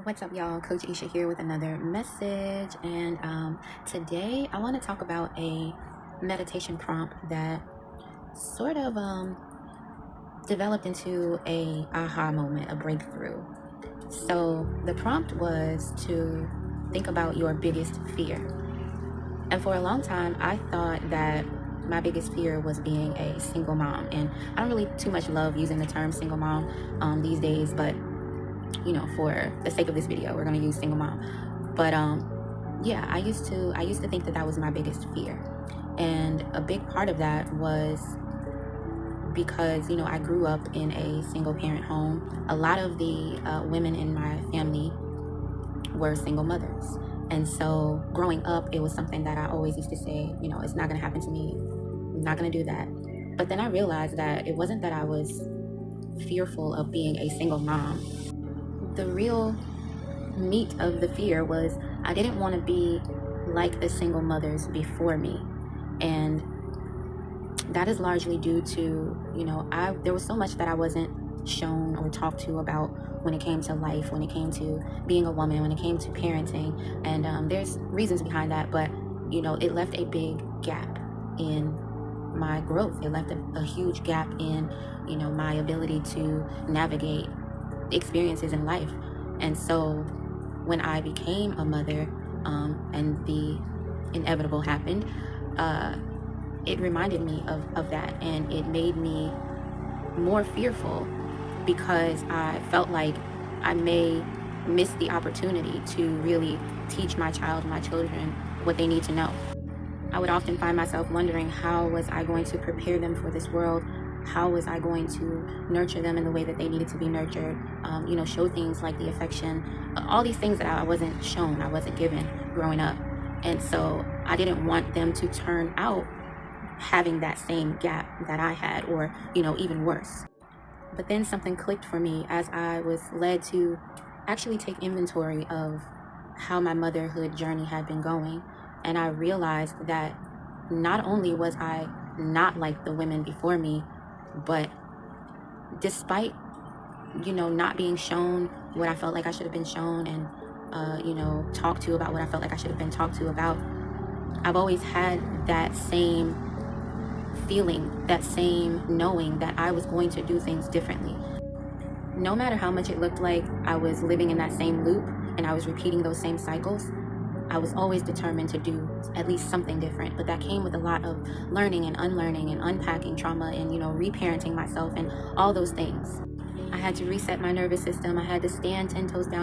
What's up, y'all? Coach Isha here with another message, and today I want to talk about a meditation prompt that sort of developed into a aha moment, a breakthrough. So the prompt was to think about your biggest fear. And for a long time, I thought that my biggest fear was being a single mom, and I don't really too much love using the term single mom these days, but for the sake of this video, we're going to use single mom. But yeah, I used to think that was my biggest fear. And a big part of that was because I grew up in a single parent home. A lot of the women in my family were single mothers, and so growing up, it was something that I always used to say, it's not going to happen to me. I'm not going to do that. But then I realized that it wasn't that I was fearful of being a single mom. The real meat of the fear was I didn't want to be like the single mothers before me. And that is largely due to, there was so much that I wasn't shown or talked to about when it came to life, when it came to being a woman, when it came to parenting. And there's reasons behind that, but, it left a big gap in my growth. It left a huge gap in, my ability to navigate experiences in life. And so when I became a mother, and the inevitable happened, it reminded me of that, and it made me more fearful because I felt like I may miss the opportunity to really teach my children what they need to know. I would often find myself wondering, how was I going to prepare them for this world? How was I going to nurture them in the way that they needed to be nurtured? Show things like the affection, all these things that I wasn't shown, I wasn't given growing up. And so I didn't want them to turn out having that same gap that I had, or, even worse. But then something clicked for me as I was led to actually take inventory of how my motherhood journey had been going. And I realized that not only was I not like the women before me, but despite, not being shown what I felt like I should have been shown, and, talked to about what I felt like I should have been talked to about, I've always had that same feeling, that same knowing that I was going to do things differently. No matter how much it looked like I was living in that same loop and I was repeating those same cycles, I was always determined to do at least something different. But that came with a lot of learning and unlearning and unpacking trauma and, reparenting myself and all those things. I had to reset my nervous system. I had to stand 10 toes down